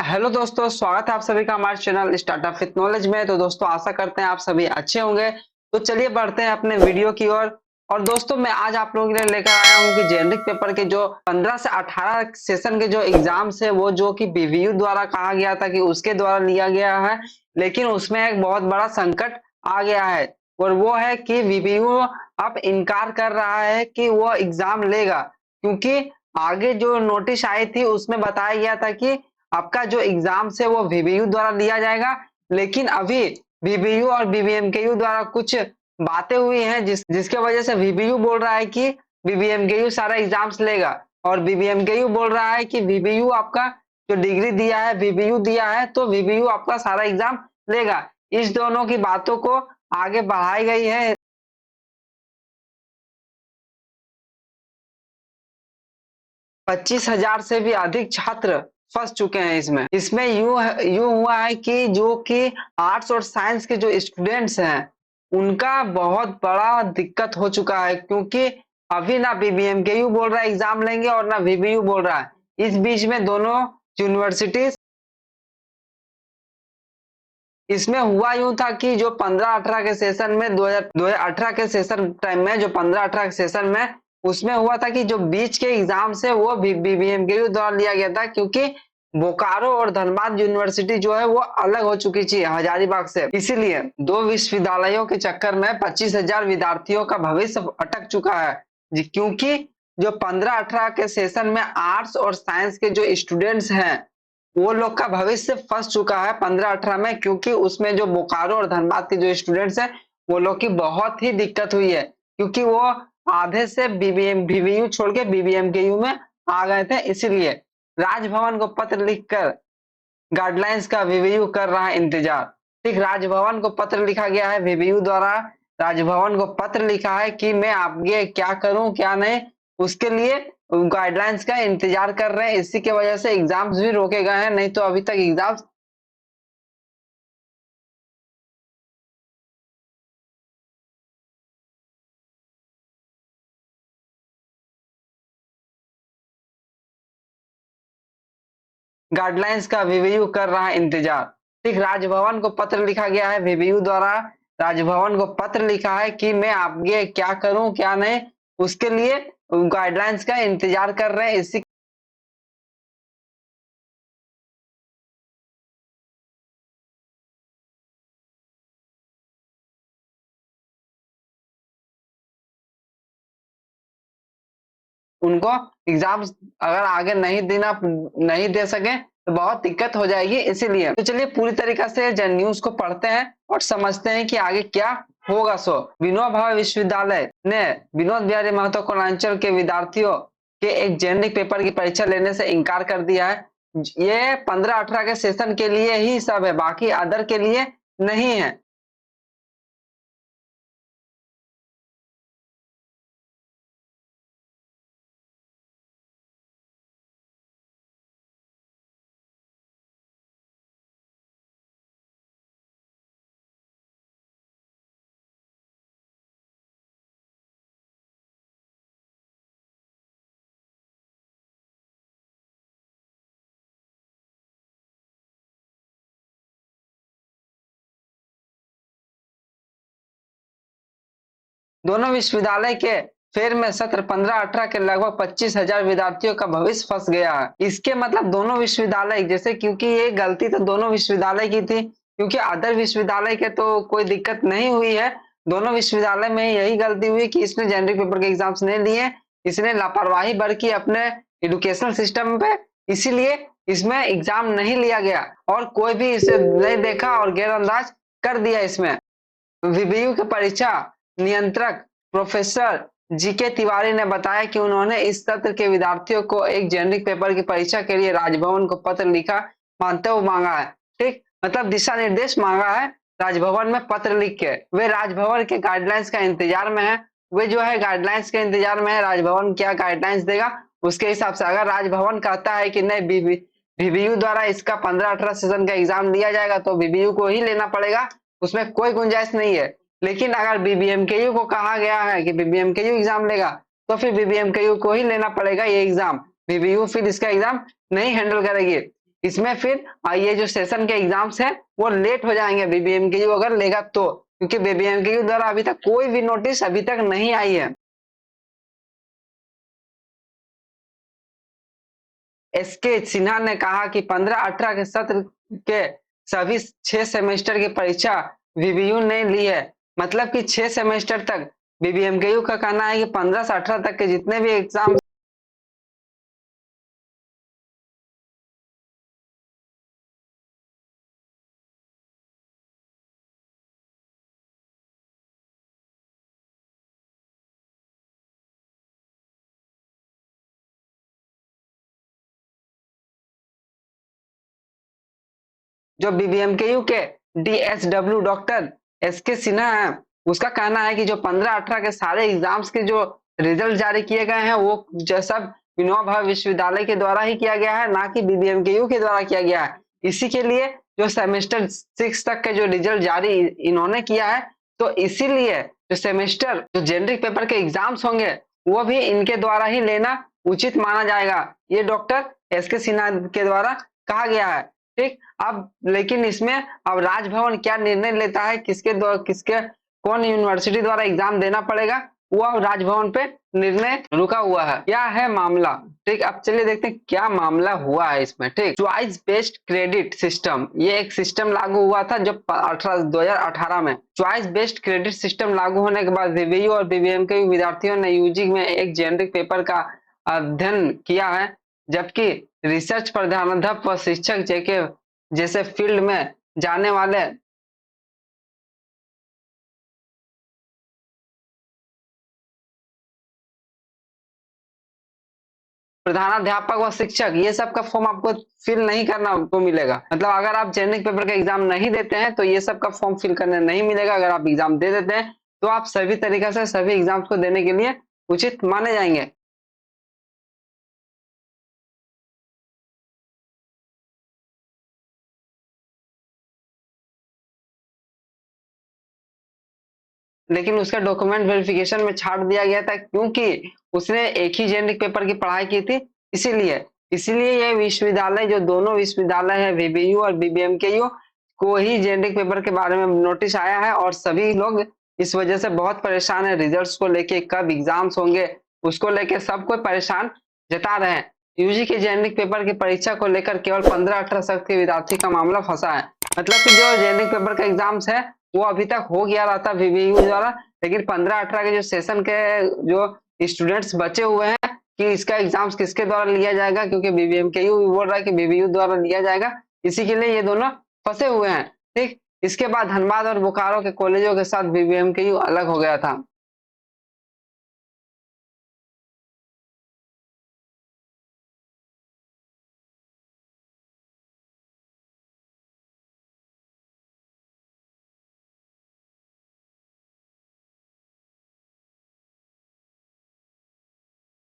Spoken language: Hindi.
हेलो दोस्तों, स्वागत है आप सभी का हमारे चैनल स्टार्टअप विद नॉलेज में। तो दोस्तों आशा करते हैं आप सभी अच्छे होंगे। तो चलिए बढ़ते हैं अपने वीडियो की ओर। और दोस्तों मैं आज आप लोगों के लिए लेकर आया हूं कि जेनरिक पेपर के जो 15 से 18 सेशन के जो एग्जाम्स है वो जो कि बीबीयू द्वारा कहा गया था कि उसके द्वारा लिया गया है, लेकिन उसमें एक बहुत बड़ा संकट आ गया है। और वो है कि बीबीयू अब इनकार कर रहा है कि वो एग्जाम लेगा, क्योंकि आगे जो नोटिस आई थी उसमें बताया गया था कि आपका जो एग्जाम्स है वो वीबीयू द्वारा लिया जाएगा। लेकिन अभी वीबीयू और बीबीएमकेयू द्वारा कुछ बातें हुई हैं जिसके वजह से वीबीयू बोल रहा है कि बीबीएमकेयू सारा एग्जाम्स लेगा, और बीबीएमकेयू बोल रहा है कि वीबीयू आपका जो डिग्री दिया है वीबीयू दिया है तो वीबीयू आपका सारा एग्जाम लेगा। इस दोनों की बातों को आगे बढ़ाई गई है। 25,000 से भी अधिक छात्र फंस चुके हैं इसमें। इसमें यूं हुआ है कि जो कि आर्ट्स और साइंस के जो स्टूडेंट्स हैं उनका बहुत बड़ा दिक्कत हो चुका है, क्योंकि अभी ना बीबीएमकेयू बोल रहा है एग्जाम लेंगे और ना वीबीयू बोल रहा है। इस बीच में दोनों यूनिवर्सिटीज, इसमें हुआ यूं था कि जो 15-18 के सेशन में 2018 के सेशन टाइम में जो 15-18 के सेशन में उसमें हुआ था कि जो बीच के एग्जाम से वो बीबीएमकेयू द्वारा लिया गया था, क्योंकि बोकारो और धनबाद यूनिवर्सिटी जो है वो अलग हो चुकी थी हजारीबाग से। इसीलिए दो विश्वविद्यालयों के चक्कर में 25,000 विद्यार्थियों का भविष्य अटक चुका है क्योंकि जो 15-18 के सेशन में आर्ट्स और साइंस के जो स्टूडेंट्स हैं वो लोग का भविष्य फंस चुका है 15-18 में, क्योंकि उसमें जो बोकारो और धनबाद के जो स्टूडेंट्स हैं वो लोग की बहुत ही दिक्कत हुई है, क्योंकि वो आधे से बीबीयू छोड़ के बीबीएमकेयू में आ गए थे। इसीलिए राजभवन को पत्र लिखकर गाइडलाइंस का वीबीयू कर रहा है इंतजार। ठीक, राजभवन को पत्र लिखा गया है वीबीयू द्वारा। राजभवन को पत्र लिखा है कि मैं आगे क्या करूं क्या नहीं, उसके लिए गाइडलाइंस का इंतजार कर रहे हैं। इसी की वजह से एग्जाम्स भी रोके गए हैं, नहीं तो अभी तक एग्जाम्स गाइडलाइंस का वीबीयू कर रहा है इंतजार। ठीक, राजभवन को पत्र लिखा गया है वीबीयू द्वारा। राजभवन को पत्र लिखा है कि मैं आगे क्या करूं क्या नहीं, उसके लिए गाइडलाइंस का इंतजार कर रहे हैं। इसी उनको एग्जाम्स अगर आगे नहीं दे सके तो बहुत दिक्कत हो जाएगी। इसीलिए तो चलिए पूरी तरीके से न्यूज को पढ़ते हैं और समझते हैं कि आगे क्या होगा। विनोबा भावे विश्वविद्यालय ने विनोद बिहारी महतो कलांचल के विद्यार्थियों के एक जेनरिक पेपर की परीक्षा लेने से इनकार कर दिया है। ये 15-18 के सेशन के लिए ही सब है, बाकी अदर के लिए नहीं है। दोनों विश्वविद्यालय के फेर में सत्र 15-18 के लगभग 25,000 विद्यार्थियों का भविष्य फंस गया है। इसके मतलब दोनों विश्वविद्यालय जैसे, क्योंकि ये गलती तो दोनों विश्वविद्यालय की थी, क्योंकि अदर विश्वविद्यालय के तो कोई दिक्कत नहीं हुई है। दोनों विश्वविद्यालय में यही गलती हुई कि इसने जेनरिक पेपर के एग्जाम्स नहीं लिए, इसने लापरवाही बरती अपने एजुकेशनल सिस्टम पे, इसीलिए इसमें एग्जाम नहीं लिया गया और कोई भी इसे नहीं देखा और गैरअंदाज कर दिया। इसमें वीबीयू के परीक्षा नियंत्रक प्रोफेसर जीके तिवारी ने बताया कि उन्होंने इस सत्र के विद्यार्थियों को एक जेनरिक पेपर की परीक्षा के लिए राजभवन को पत्र लिखा मानते हुए मांगा है। ठीक, मतलब दिशा निर्देश मांगा है राजभवन में पत्र लिख के। वे राजभवन के गाइडलाइंस का इंतजार में है। वे जो है गाइडलाइंस के इंतजार में है, राजभवन क्या गाइडलाइंस देगा उसके हिसाब से। अगर राजभवन कहता है कि नहीं बीबीयू द्वारा इसका 15-18 सेशन का एग्जाम लिया जाएगा तो बीबीयू को ही लेना पड़ेगा, उसमें कोई गुंजाइश नहीं है। लेकिन अगर बीबीएमकेयू को कहा गया है कि बीबीएमकेयू एग्जाम लेगा तो फिर बीबीएमकेयू को ही लेना पड़ेगा ये एग्जाम, बीबीयू फिर इसका एग्जाम नहीं हैंडल करेगी। इसमें फिर ये जो सेशन के एग्जाम्स है वो लेट हो जाएंगे बीबीएमकेयू अगर लेगा तो, क्योंकि बीबीएमकेयू द्वारा अभी तक कोई भी नोटिस अभी तक नहीं आई है। एसके सिन्हा ने कहा कि 15-18 के सत्र के सभी 6 सेमेस्टर की परीक्षा बीबीयू ने ली है। मतलब कि 6 सेमेस्टर तक बीबीएमकेयू का कहना है कि 15 से 18 तक के जितने भी एग्जाम जो बीबीएमकेयू के डीएसडब्ल्यू डॉक्टर एसके सिन्हा है, उसका कहना है कि जो 15-18 के सारे एग्जाम्स के जो रिजल्ट जारी किए गए हैं वो जो सब विनोबा भावे विश्वविद्यालय के द्वारा ही किया गया है, ना कि बीबीएमकेयू के द्वारा किया गया है। इसी के लिए जो सेमेस्टर 6 तक के जो रिजल्ट जारी इन्होंने किया है, तो इसीलिए जो सेमेस्टर जो जेनरिक पेपर के एग्जाम्स होंगे वो भी इनके द्वारा ही लेना उचित माना जाएगा, ये डॉक्टर एसके सिन्हा के द्वारा कहा गया है। ठीक, अब लेकिन इसमें अब राजभवन क्या निर्णय लेता है, किसके द्वारा किसके कौन यूनिवर्सिटी द्वारा एग्जाम देना पड़ेगा, वो अब राजभवन पे निर्णय रुका हुआ है। क्या है मामला, ठीक, अब चलिए देखते हैं क्या मामला हुआ है इसमें। ठीक, चॉइस बेस्ड क्रेडिट सिस्टम, ये एक सिस्टम लागू हुआ था जब 2018 में। चॉइस बेस्ड क्रेडिट सिस्टम लागू होने के बाद बीबीयू और बीबीएम के विद्यार्थियों ने यूजी में एक जेनरिक पेपर का अध्ययन किया है, जबकि रिसर्च प्रधानाध्यापक व शिक्षक जेके जैसे फील्ड में जाने वाले प्रधानाध्यापक व शिक्षक ये सब का फॉर्म आपको फिल नहीं करना को मिलेगा। मतलब अगर आप जेनरिक पेपर का एग्जाम नहीं देते हैं तो ये सब का फॉर्म फिल करने नहीं मिलेगा। अगर आप एग्जाम दे देते हैं तो आप सभी तरीके से सभी एग्जाम्स को देने के लिए उचित माने जाएंगे। लेकिन उसका डॉक्यूमेंट वेरिफिकेशन में छाट दिया गया था, क्योंकि उसने एक ही जेनरिक पेपर की पढ़ाई की थी, इसीलिए इसीलिए ये विश्वविद्यालय जो दोनों विश्वविद्यालय है बीबीयू और बीबीएमकेयू को ही जेनरिक पेपर के बारे में नोटिस आया है, और सभी लोग इस वजह से बहुत परेशान है। रिजल्ट्स को लेके, कब एग्जाम्स होंगे उसको लेके सब कोई परेशान जता रहे हैं। यूजी के जेनरिक पेपर की परीक्षा को लेकर केवल 15-18 शख्स के विद्यार्थी का मामला फंसा है। मतलब कि जो जेनरिक पेपर का एग्जाम्स है वो अभी तक हो गया रहा था बीबीयू द्वारा, लेकिन 15-18 के जो सेशन के जो स्टूडेंट्स बचे हुए हैं कि इसका एग्जाम्स किसके द्वारा लिया जाएगा, क्योंकि बीबीएमकेयू भी बोल रहा है कि बीबीयू द्वारा लिया जाएगा, इसी के लिए ये दोनों फंसे हुए हैं। ठीक, इसके बाद धनबाद और बोकारो के कॉलेजों के साथ बीबीएमकेयू अलग हो गया था।